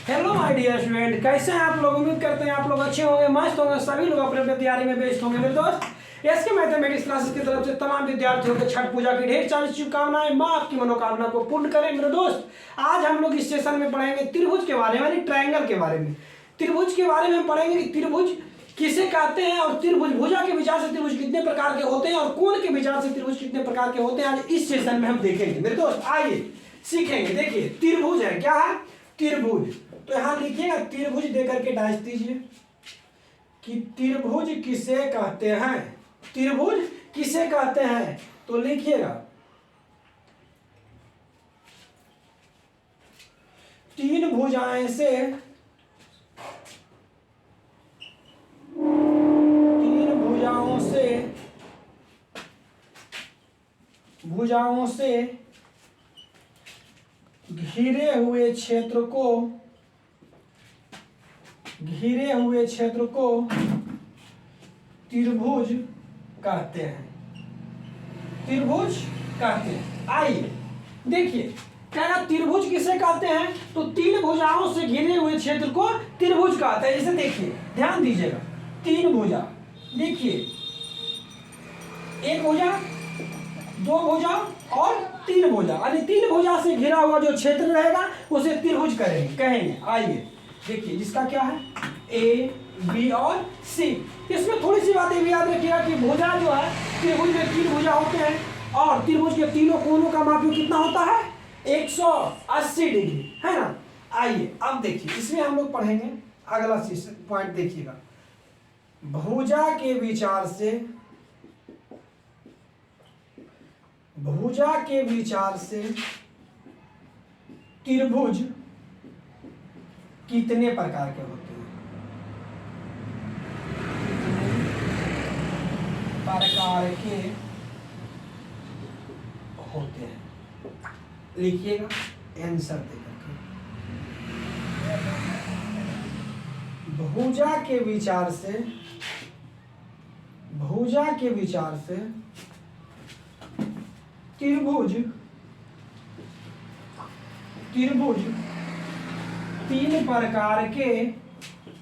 Hello my dear student, कैसे हैं आप लोग। उम्मीद करते हैं आप लोग अच्छे होंगे, मस्त होंगे। सभी लोग अपने अपने तैयारी में व्यस्त होंगे। मेरे दोस्त एसके मैथमेटिक्स क्लासेस की तरफ से तमाम विद्यार्थियों को छठ पूजा की ढेर सारी शुभकामनाएं। माँ आपकी मनोकामना को पूर्ण करें। मेरे दोस्त आज हम लोग इस सेशन में पढ़ेंगे त्रिभुज के बारे में, ट्रायंगल के बारे में। त्रिभुज के बारे में हम पढ़ेंगे कि त्रिभुज किसे कहते हैं और त्रिभुज भुजा के विचार से त्रिभुज कितने प्रकार के होते हैं और कोण के विचार से त्रिभुज कितने प्रकार के होते हैं। आज इस सेशन में हम देखेंगे। मेरे दोस्त आइए सीखेंगे। देखिए त्रिभुज है, क्या है त्रिभुज। तो यहां लिखिएगा त्रिभुज देकर के डाल दीजिए कि त्रिभुज किसे कहते हैं। त्रिभुज किसे कहते हैं तो लिखिएगा तीन भुजाएं से भुजाओं से घिरे हुए क्षेत्र को त्रिभुज कहते हैं। त्रिभुज कहते हैं। आइए देखिए क्या त्रिभुज किसे कहते हैं तो तीन भुजाओं से घिरे हुए क्षेत्र को त्रिभुज कहते हैं। इसे देखिए, ध्यान दीजिएगा। तीन भुजा, देखिए एक भुजा, दो भुजा और तीन भुजा, यानी तीन भुजा से घिरा हुआ जो क्षेत्र रहेगा उसे त्रिभुज कहेंगे। आइए देखिए, जिसका क्या है ए, बी और सी। इसमें थोड़ी सी बातें भी याद रखिएगा कि भुजा जो है त्रिभुज में तीन भुजा होते हैं और त्रिभुज के तीनों कोणों का मापी कितना होता है 180 डिग्री, है ना। आइए अब देखिए, इसमें हम लोग पढ़ेंगे अगला पॉइंट। देखिएगा भुजा के विचार से त्रिभुज कितने प्रकार के होते हैं। प्रकार के होते हैं, लिखिएगा आंसर देकर के। भुजा के विचार से त्रिभुज तीन प्रकार के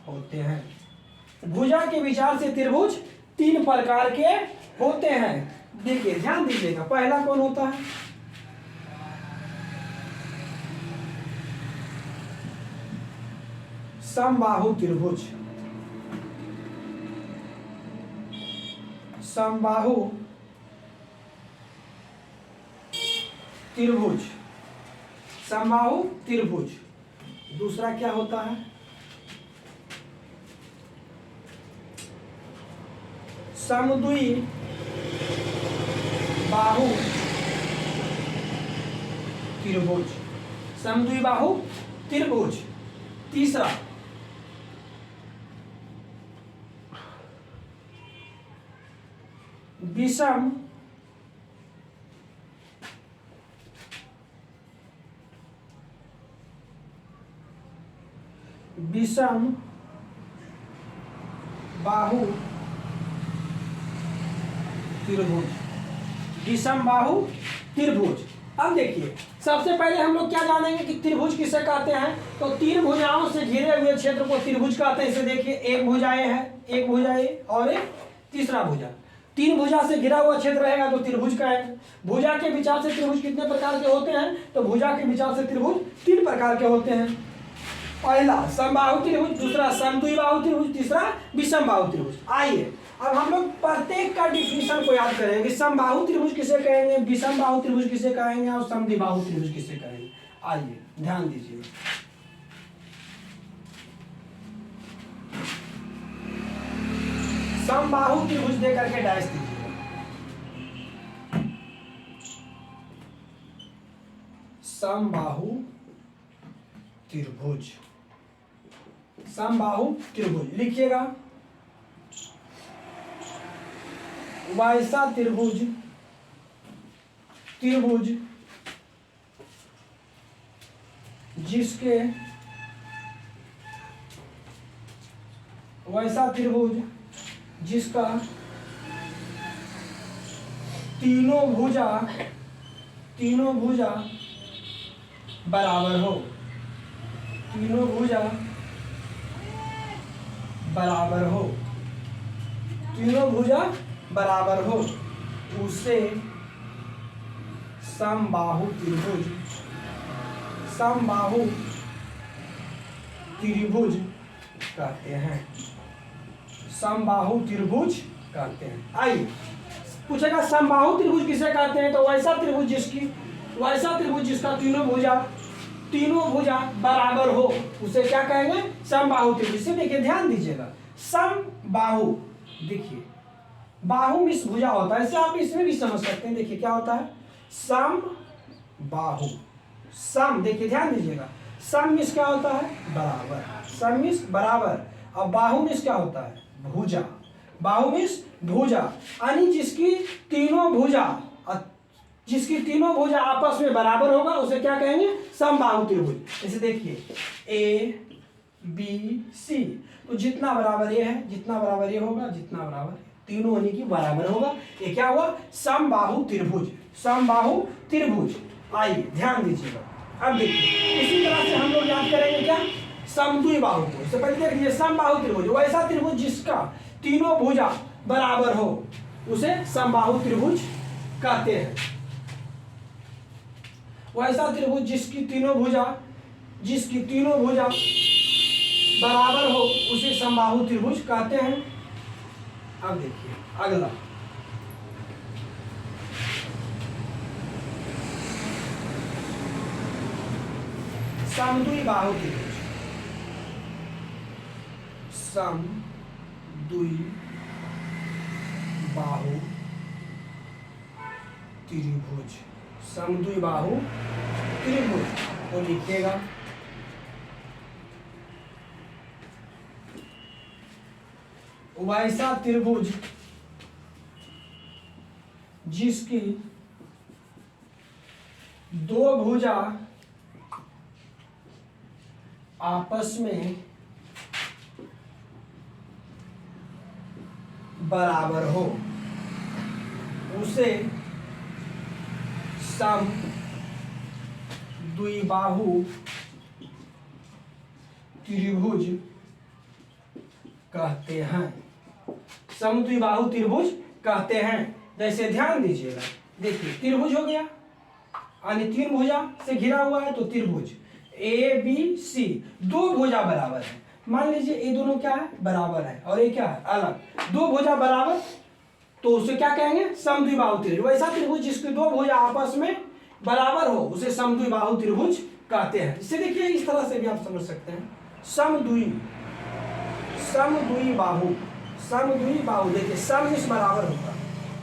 होते हैं। भुजा के विचार से त्रिभुज तीन प्रकार के होते हैं। देखिए ध्यान दीजिएगा, पहला कौन होता है समबाहु त्रिभुज। समबाहु त्रिभुज। दूसरा क्या होता है समद्विबाहु त्रिभुज। तीसरा विषम बाहु त्रिभुज। अब देखिए सबसे पहले हम लोग क्या जानेंगे कि त्रिभुज किसे कहते हैं। तो तीन भुजाओं से घिरे हुए क्षेत्र को त्रिभुज कहते हैं। इसे देखिए, एक भुजा ए और एक तीसरा भुजा। तीन भुजा से घिरा हुआ क्षेत्र रहेगा तो त्रिभुज कहेंगे। भुजा के विचार से त्रिभुज कितने प्रकार के होते हैं तो भुजा के विचार से त्रिभुज तीन प्रकार के होते हैं। पहला समबाहु त्रिभुज, दूसरा समद्विबाहु त्रिभुज, तीसरा विषमबाहु त्रिभुज। आइए अब हम लोग प्रत्येक का डिफिनेशन को याद करेंगे। समबाहु त्रिभुज किसे कहेंगे, विषमबाहु त्रिभुज किसे कहेंगे और समद्विबाहु त्रिभुज किसे कहेंगे। आइए ध्यान दीजिए। समबाहु त्रिभुज दे करके डैश दीजिए। समबाहु त्रिभुज लिखिएगा। वैसा त्रिभुज जिसका तीनों भुजा बराबर हो। तीनों भुजा बराबर हो, तीनों भुजा बराबर हो उसे समबाहु त्रिभुज, समबाहु त्रिभुज कहते हैं, समबाहु त्रिभुज कहते हैं। आइए पूछेगा समबाहु त्रिभुज किसे कहते हैं, तो वैसा त्रिभुज जिसका तीनों भुजा बराबर हो उसे क्या कहेंगे, समबाहु त्रिभुज। से देखिए ध्यान दीजिएगा, समबाहु, देखिए बाहु मिस भुजा होता है, ऐसे आप इसमें भी समझ सकते हैं। देखिए क्या होता है, समबाहु, सम, देखिए ध्यान दीजिएगा, सम मिस क्या होता है, बराबर, सम मिस बराबर, और बाहु मिस क्या होता है, भुजा, बाहु मिस भुजा, यानी जिसकी तीनों भुजा आपस में बराबर होगा उसे क्या कहेंगे, समबाहु त्रिभुज। जैसे देखिए ए बी सी, तो जितना बराबर ये है, जितना बराबर ये होगा, जितना बराबर तीनों यानी कि बराबर होगा, ये क्या हुआ, समबाहु त्रिभुज, समबाहु त्रिभुज। आइए ध्यान दीजिएगा, अब देखिए इसी तरह से हम लोग याद करेंगे क्या, समद्विबाहु को। इससे पहले देख लीजिए समबाहु त्रिभुज, वैसा त्रिभुज जिसका तीनों भुजा बराबर हो उसे समबाहु त्रिभुज कहते हैं। वैसा त्रिभुज जिसकी तीनों भुजा बराबर हो उसे समबाहु त्रिभुज कहते हैं। अब देखिए अगला, समद्विबाहु त्रिभुज, समद्विबाहु त्रिभुज, समद्विबाहु त्रिभुज, तो लिखिएगा वैसा त्रिभुज जिसकी दो भुजा आपस में बराबर हो उसे समद्विबाहु त्रिभुज कहते हैं, समद्विबाहु त्रिभुज कहते हैं। जैसे ध्यान दीजिएगा, देखिए त्रिभुज हो गया, यानी तीन भुजा से घिरा हुआ है तो त्रिभुज, ए बी सी, दो भुजा बराबर है, मान लीजिए ये दोनों क्या है, बराबर है, और ये क्या है, अलग, दो भुजा बराबर, तो उसे क्या कहेंगे, समद्विबाहु त्रिभुज। वैसा त्रिभुज जिसके दो भुजा आपस में बराबर हो उसे समद्विबाहु त्रिभुज कहते हैं। इससे देखिए इस तरह से भी आप समझ सकते हैं, समद्विबाहु, देखिए सम मिस बराबर होता है,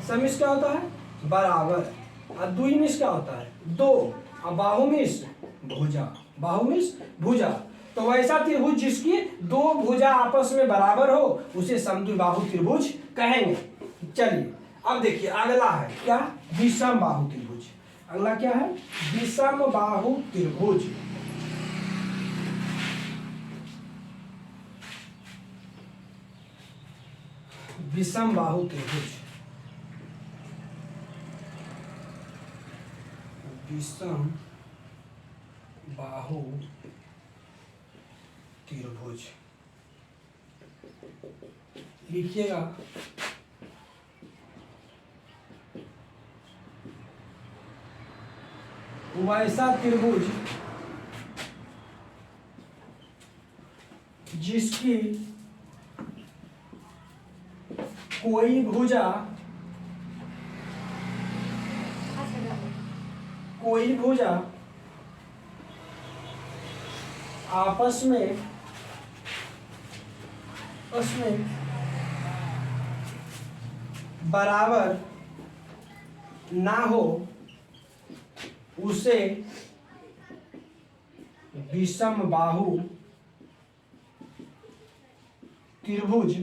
सम मिस क्या होता है, बराबर, और द्वि मिस क्या होता है, दो, और बाहु मिस भुजा, बाहु मिस भुजा। तो वैसा त्रिभुज जिसकी दो भुजा आपस में बराबर हो उसे समद्विबाहु त्रिभुज कहेंगे। चलिए अब देखिए अगला है क्या, विषम बाहु त्रिभुज। अगला क्या है, विषम बाहु त्रिभुज। विषम बाहु त्रिभुज, विषम बाहु त्रिभुज लिखिएगा, वैसा त्रिभुज जिसकी कोई भुजा आपस में बराबर ना हो उसे विषम बाहु त्रिभुज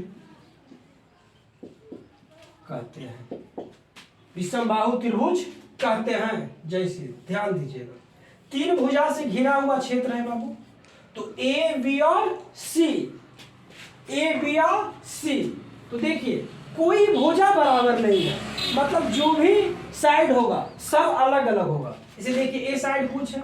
कहते हैं, विषम बाहु त्रिभुज कहते हैं। जैसे ध्यान दीजिएगा, तीन भुजा से घिरा हुआ क्षेत्र है बाबू, तो ए बी और सी, ए बी और सी, तो देखिए कोई भुजा बराबर नहीं है, मतलब जो भी साइड होगा सब अलग अलग होगा। इसे देखिए ए साइड कुछ है,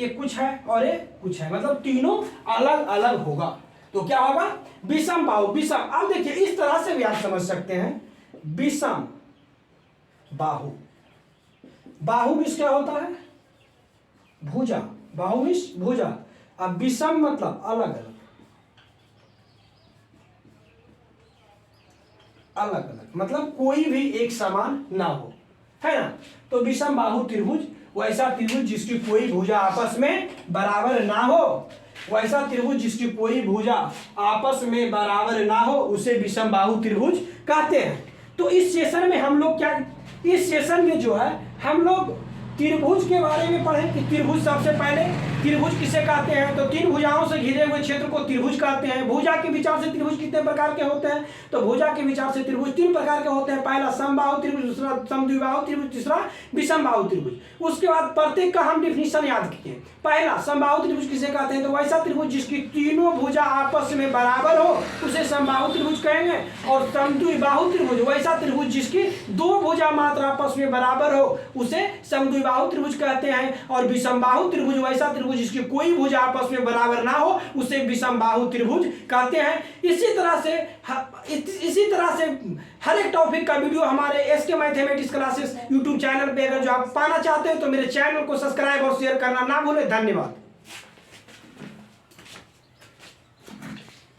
एक कुछ है और एक कुछ है, मतलब तीनों अलग अलग होगा। तो क्या होगा? विषम बाहु। विषम, अब देखिए इस तरह से भी आप समझ सकते हैं, विषम बाहु। बाहु विष क्या होता है? भुजा। बाहु विष भुजा। अब विषम मतलब अलग अलग, अलग अलग मतलब कोई भी एक समान ना हो, है ना। तो विषम बाहु त्रिभुज, वैसा त्रिभुज जिसकी कोई भुजा आपस में बराबर ना हो, वैसा त्रिभुज जिसकी कोई भुजा आपस में बराबर ना हो, उसे विषम बाहु त्रिभुज कहते हैं। तो इस सेशन में हम लोग क्या, इस सेशन में जो है हम लोग त्रिभुज के बारे में पढ़ें कि त्रिभुज, सबसे पहले त्रिभुज किसे कहते हैं। तो तीन भुजाओं से घिरे हुए क्षेत्र को त्रिभुज कहते हैं। भुजा के विचार से त्रिभुज कितने प्रकार के होते हैं? तो भुजा के विचार से त्रिभुज तीन प्रकार के होते हैं। पहला समबाहु त्रिभुज, दूसरा समद्विबाहु त्रिभुज, तीसरा विषमबाहु त्रिभुज। उसके बाद प्रत्येक का हम डिफिनीशन याद किए। पहला समबाहु त्रिभुज किसे कहते हैं? तो वैसा त्रिभुज जिसकी तीनों भुजा आपस में बराबर हो, उसे समबाहु त्रिभुज कहेंगे। और समद्विबाहु त्रिभुज, वैसा त्रिभुज जिसकी दो भुजा मात्र आपस में बराबर हो, उसे समद्विबाहु त्रिभुज कहते हैं। और विषमबाहु त्रिभुज, वैसा त्रिभुज जिसकी कोई भुजा आपस में बराबर ना हो, उसे विषमबाहु त्रिभुज कहते हैं। इसी तरह से हर एक टॉपिक का वीडियो हमारे SK mathematics classes YouTube channel पे, अगर जो आप पाना चाहते हैं तो मेरे चैनल को सब्सक्राइब और शेयर करना ना भूलें। धन्यवाद।